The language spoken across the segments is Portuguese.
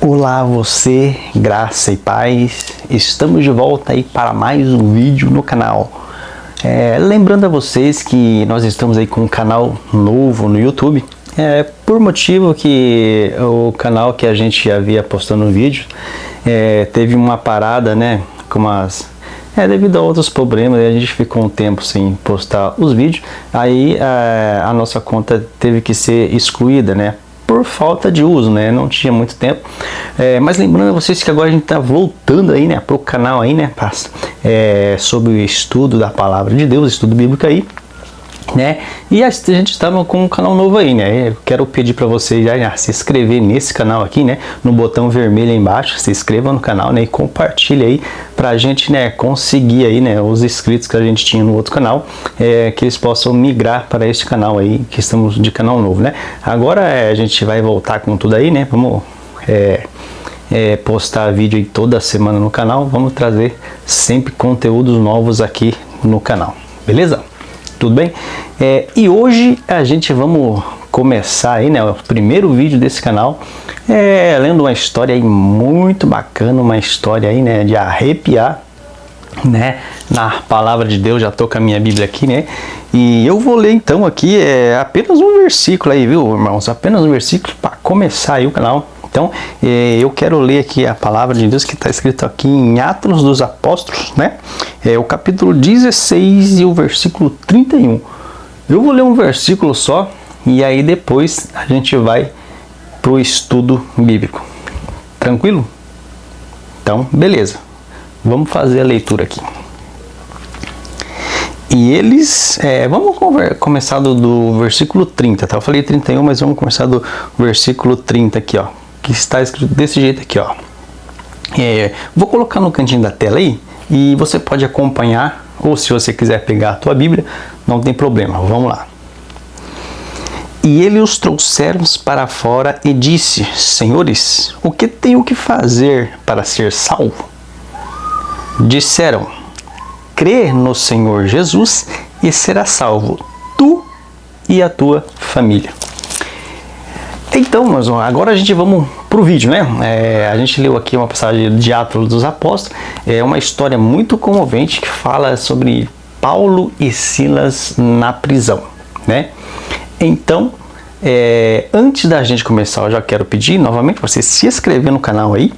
Olá você, graça e paz, estamos de volta aí para mais um vídeo no canal. Lembrando a vocês que nós estamos aí com um canal novo no YouTube, por motivo que o canal que a gente havia postando vídeo teve uma parada, né, devido a outros problemas, a gente ficou um tempo sem postar os vídeos, aí a nossa conta teve que ser excluída, né, por falta de uso, né? Não tinha muito tempo. Mas lembrando a vocês que agora a gente está voltando aí, né, pro canal aí, né, sobre o estudo da palavra de Deus, estudo bíblico aí, né? E a gente estava com um canal novo aí, né? Eu quero pedir para vocês já se inscrever nesse canal aqui, né? No botão vermelho aí embaixo, se inscreva no canal, né? E compartilhe aí pra gente, né, conseguir aí, né, os inscritos que a gente tinha no outro canal, que eles possam migrar para este canal aí, que estamos de canal novo, né? Agora a gente vai voltar com tudo aí, né? Vamos postar vídeo aí toda semana no canal, vamos trazer sempre conteúdos novos aqui no canal, beleza? Tudo bem? E hoje a gente vamos começar aí, né, o primeiro vídeo desse canal, lendo uma história aí muito bacana, uma história aí, né, de arrepiar, né, na palavra de Deus. Já tô com a minha Bíblia aqui, né, e eu vou ler então aqui apenas um versículo aí, viu, irmãos? Apenas um versículo para começar aí o canal. Então, eu quero ler aqui a palavra de Deus que está escrito aqui em Atos dos Apóstolos, né? O capítulo 16 e o versículo 31. Eu vou ler um versículo só e aí depois a gente vai para o estudo bíblico. Tranquilo? Então, beleza. Vamos fazer a leitura aqui. E eles, vamos começar do versículo 30, tá? Eu falei 31, mas vamos começar do versículo 30 aqui, ó. Que está escrito desse jeito aqui, ó. Vou colocar no cantinho da tela aí e você pode acompanhar, ou se você quiser pegar a tua Bíblia, não tem problema. Vamos lá. E ele os trouxeram para fora e disse: Senhores, o que tenho que fazer para ser salvo? Disseram: crê no Senhor Jesus e será salvo, tu e a tua família. Então, mas agora a gente vamos pro vídeo, né? A gente leu aqui uma passagem de Atos dos Apóstolos, uma história muito comovente que fala sobre Paulo e Silas na prisão, né? Então, antes da gente começar, eu já quero pedir novamente para você se inscrever no canal aí,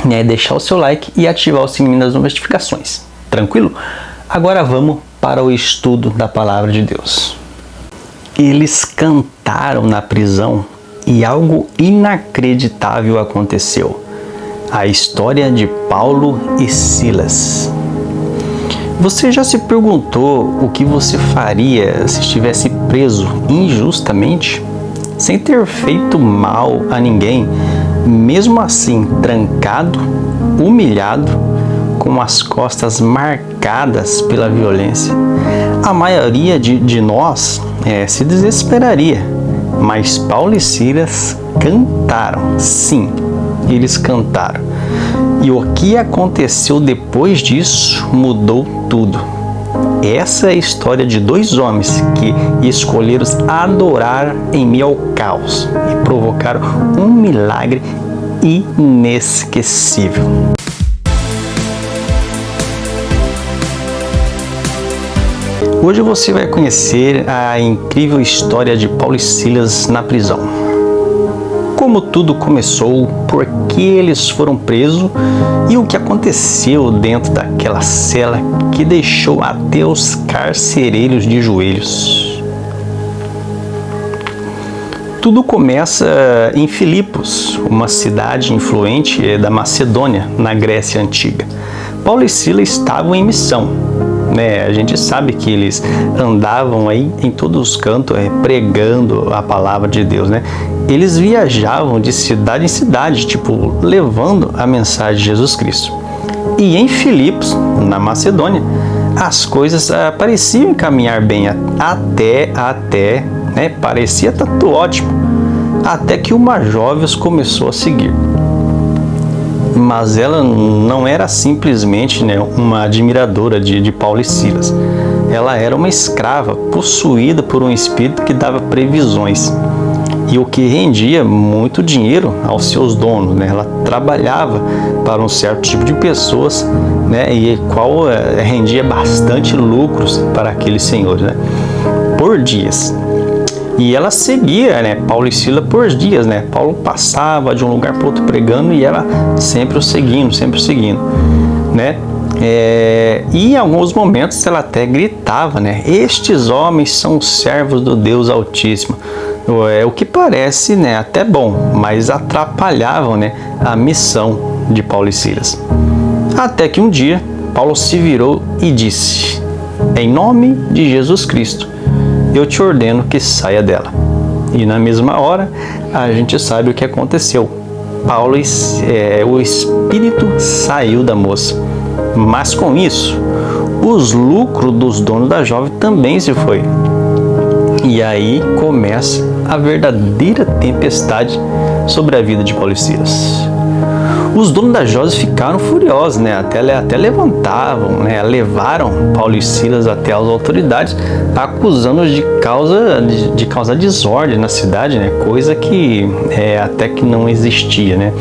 né? Deixar o seu like e ativar o sininho das notificações, tranquilo? Agora vamos para o estudo da palavra de Deus. Eles cantaram na prisão e algo inacreditável aconteceu. A história de Paulo e Silas. Você já se perguntou o que você faria se estivesse preso injustamente, sem ter feito mal a ninguém, mesmo assim trancado, humilhado, com as costas marcadas pela violência? A maioria de nós se desesperaria. Mas Paulo e Silas cantaram, sim, eles cantaram. E o que aconteceu depois disso mudou tudo. Essa é a história de dois homens que escolheram adorar em meio ao caos e provocaram um milagre inesquecível. Hoje você vai conhecer a incrível história de Paulo e Silas na prisão. Como tudo começou, por que eles foram presos e o que aconteceu dentro daquela cela que deixou até os carcereiros de joelhos. Tudo começa em Filipos, uma cidade influente da Macedônia, na Grécia Antiga. Paulo e Silas estavam em missão. A gente sabe que eles andavam aí em todos os cantos pregando a palavra de Deus, né? Eles viajavam de cidade em cidade, levando a mensagem de Jesus Cristo. E em Filipos, na Macedônia, as coisas pareciam encaminhar bem até, né? Parecia estar tudo ótimo, até que uma jovem os começou a seguir. Mas ela não era simplesmente, né, uma admiradora de Paulo e Silas. Ela era uma escrava possuída por um espírito que dava previsões. e o que rendia muito dinheiro aos seus donos, né? Ela trabalhava para um certo tipo de pessoas, né? E qual rendia bastante lucros para aqueles senhores, né? Por dias. E ela seguia, né, Paulo e Silas por dias, né? Paulo passava de um lugar para outro pregando e ela sempre o seguindo, né? E em alguns momentos ela até gritava, né? Estes homens são servos do Deus Altíssimo. O que parece, né, até bom, mas atrapalhavam, né, a missão de Paulo e Silas. Até que um dia Paulo se virou e disse: em nome de Jesus Cristo, eu te ordeno que saia dela. E na mesma hora a gente sabe o que aconteceu. Paulo, o espírito saiu da moça. Mas com isso, os lucros dos donos da jovem também se foi. E aí começa a verdadeira tempestade sobre a vida de Paulo e Silas. Os donos da jovem ficaram furiosos, né? Até levantavam, né? Levaram Paulo e Silas até as autoridades, acusando-os de causar desordem na cidade, né? Coisa que até que não existia, né?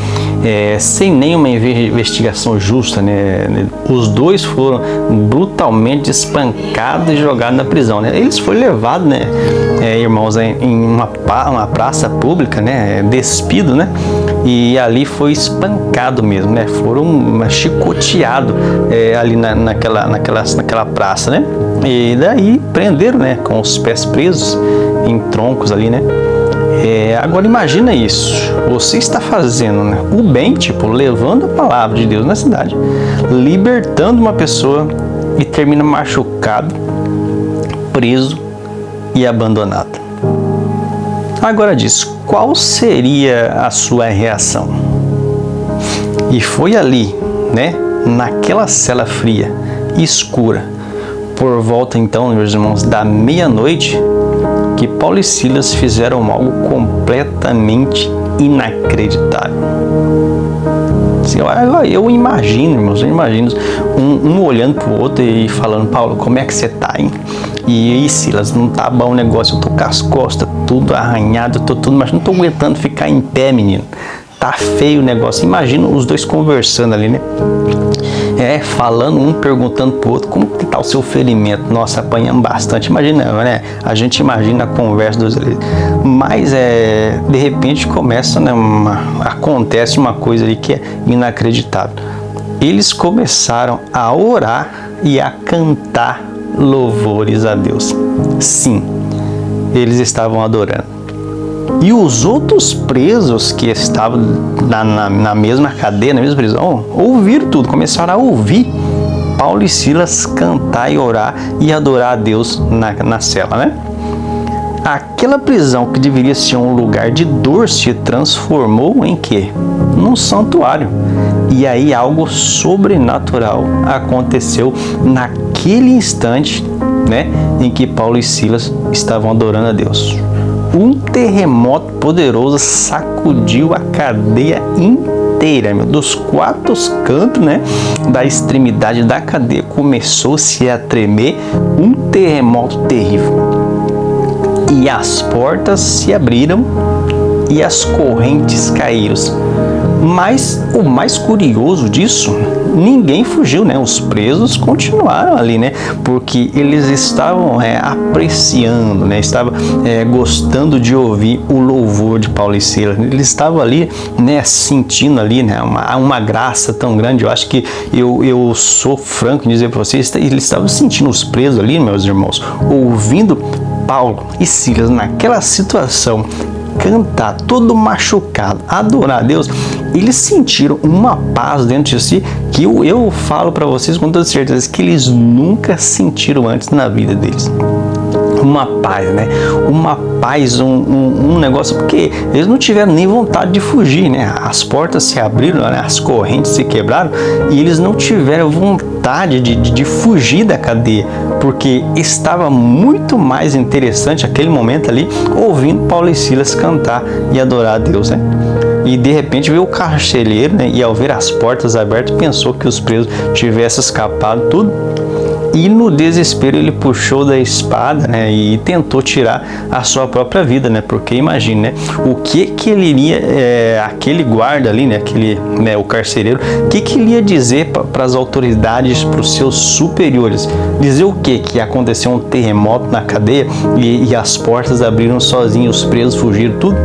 Sem nenhuma investigação justa, né? Os dois foram brutalmente espancados e jogados na prisão, né? Eles foram levados, né, irmãos, em uma praça pública, né? Despido, né? E ali foi espancado mesmo, né? Foram chicoteados ali naquela praça, né? E daí prenderam, né? Com os pés presos em troncos ali, né? Agora imagina isso, você está fazendo, né, o bem, tipo, levando a palavra de Deus na cidade, libertando uma pessoa e termina machucado, preso e abandonado. Agora diz, qual seria a sua reação? E foi ali, né, naquela cela fria, escura, por volta então, meus irmãos, da meia-noite, que Paulo e Silas fizeram algo completamente inacreditável. Eu imagino, irmãos, um olhando para o outro e falando: Paulo, como é que você tá, hein? E aí, Silas, não tá bom o negócio, eu tô com as costas tudo arranhado, mas não tô aguentando ficar em pé, menino. Tá feio o negócio. Imagina os dois conversando ali, né? Falando, um perguntando pro outro: como que tá o seu ferimento? Nossa, apanhamos bastante. Imagina, né? A gente imagina a conversa dos ali. Mas, de repente, começa, né, acontece uma coisa ali que é inacreditável. Eles começaram a orar e a cantar louvores a Deus. Sim, eles estavam adorando. E os outros presos que estavam na mesma cadeia, na mesma prisão, ouviram tudo, começaram a ouvir Paulo e Silas cantar e orar e adorar a Deus na cela, né? Aquela prisão que deveria ser um lugar de dor se transformou em quê? Num santuário. E aí algo sobrenatural aconteceu naquele instante, né, em que Paulo e Silas estavam adorando a Deus. Um terremoto poderoso sacudiu a cadeia inteira, dos quatro cantos, né, da extremidade da cadeia começou-se a tremer, um terremoto terrível. E as portas se abriram e as correntes caíram. Mas o mais curioso disso, ninguém fugiu, né? Os presos continuaram ali, né? Porque eles estavam apreciando, né? Estavam gostando de ouvir o louvor de Paulo e Silas. Eles estavam ali, né? Sentindo ali, né? Uma graça tão grande. Eu acho que eu sou franco em dizer para vocês, eles estavam sentindo, os presos ali, meus irmãos, ouvindo Paulo e Silas naquela situação, cantar, todo machucado, adorar a Deus. Eles sentiram uma paz dentro de si que eu falo para vocês com toda certeza que eles nunca sentiram antes na vida deles. Uma paz, né? Uma paz, um negócio, porque eles não tiveram nem vontade de fugir, né? As portas se abriram, né? As correntes se quebraram e eles não tiveram vontade de fugir da cadeia, porque estava muito mais interessante aquele momento ali, ouvindo Paulo e Silas cantar e adorar a Deus, né? E de repente veio o carcereiro, né? E ao ver as portas abertas pensou que os presos tivessem escapado tudo. e no desespero ele puxou da espada, né, e tentou tirar a sua própria vida, né, porque imagine, né, o que ele iria, aquele guarda ali, né, o carcereiro, o que ele ia dizer para as autoridades, para os seus superiores? Dizer o quê? Que aconteceu um terremoto na cadeia e as portas abriram sozinhas, os presos fugiram, tudo?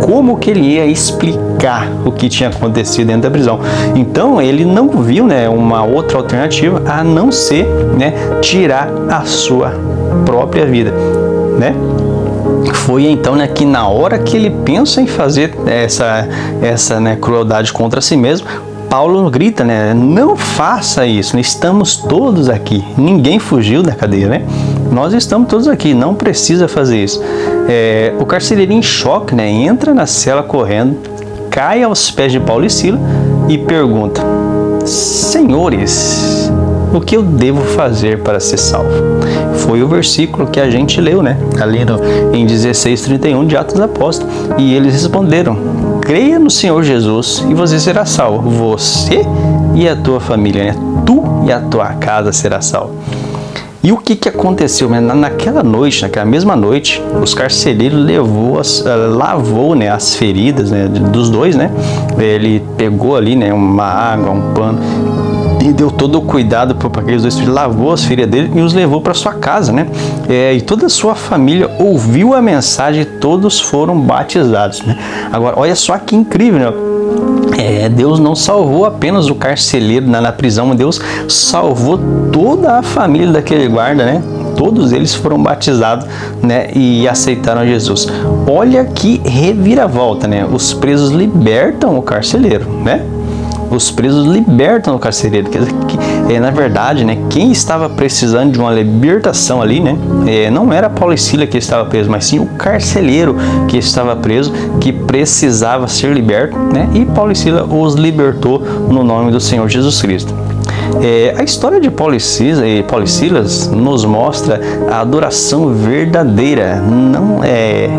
Como que ele ia explicar o que tinha acontecido dentro da prisão? Então ele não viu, né, uma outra alternativa a não ser, né, tirar a sua própria vida, né? Foi então, né, que na hora que ele pensa em fazer essa né, crueldade contra si mesmo, Paulo grita, né, não faça isso, estamos todos aqui, ninguém fugiu da cadeia, né? Nós estamos todos aqui, não precisa fazer isso. O carcereiro em choque, né, entra na cela correndo, cai aos pés de Paulo e Silas e pergunta: Senhores, o que eu devo fazer para ser salvo? Foi o versículo que a gente leu, né? Ali em 16:31 de Atos dos Apóstolos. E eles responderam: creia no Senhor Jesus e você será salvo. Você e a tua família, né? Tu e a tua casa será salvo. E o que aconteceu? Naquela noite, naquela mesma noite, os carcereiros lavou, né, as feridas, né, dos dois, né? Ele pegou ali, né, uma água, um pano, e deu todo o cuidado para aqueles dois filhos, lavou as feridas dele e os levou para sua casa, né? E toda a sua família ouviu a mensagem e todos foram batizados, né? Agora, olha só que incrível, né? Deus não salvou apenas o carcereiro na prisão, Deus salvou toda a família daquele guarda, né? Todos eles foram batizados, né, e aceitaram Jesus. Olha que reviravolta, né? Os presos libertam o carcereiro, né? Os presos libertam o carcereiro. Quer dizer, na verdade, né, quem estava precisando de uma libertação ali, né, não era Paulo e Silas que estava preso, mas sim o carcereiro que estava preso, que precisava ser liberto, né, e Paulo e Silas os libertou no nome do Senhor Jesus Cristo. A história de Paulo e Silas nos mostra a adoração verdadeira,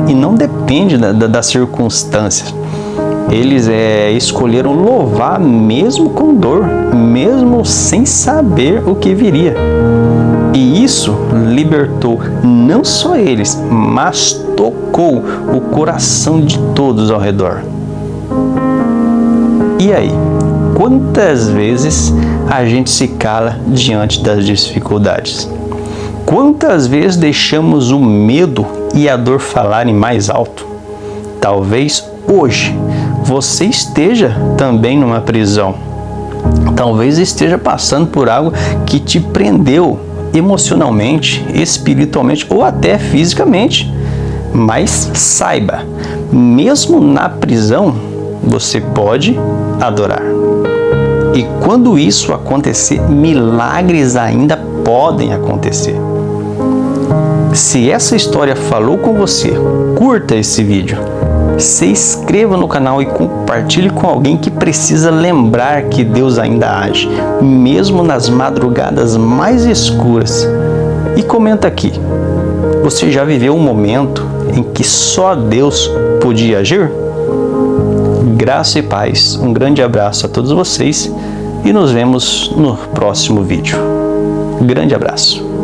e não depende das circunstâncias. Eles escolheram louvar mesmo com dor, mesmo sem saber o que viria. E isso libertou não só eles, mas tocou o coração de todos ao redor. E aí, quantas vezes a gente se cala diante das dificuldades? Quantas vezes deixamos o medo e a dor falarem mais alto? Talvez hoje você esteja também numa prisão. Talvez esteja passando por algo que te prendeu emocionalmente, espiritualmente ou até fisicamente. Mas saiba, mesmo na prisão, você pode adorar. E quando isso acontecer, milagres ainda podem acontecer. Se essa história falou com você, curta esse vídeo. Se inscreva no canal e compartilhe com alguém que precisa lembrar que Deus ainda age, mesmo nas madrugadas mais escuras. E comenta aqui, você já viveu um momento em que só Deus podia agir? Graça e paz, um grande abraço a todos vocês e nos vemos no próximo vídeo. Grande abraço.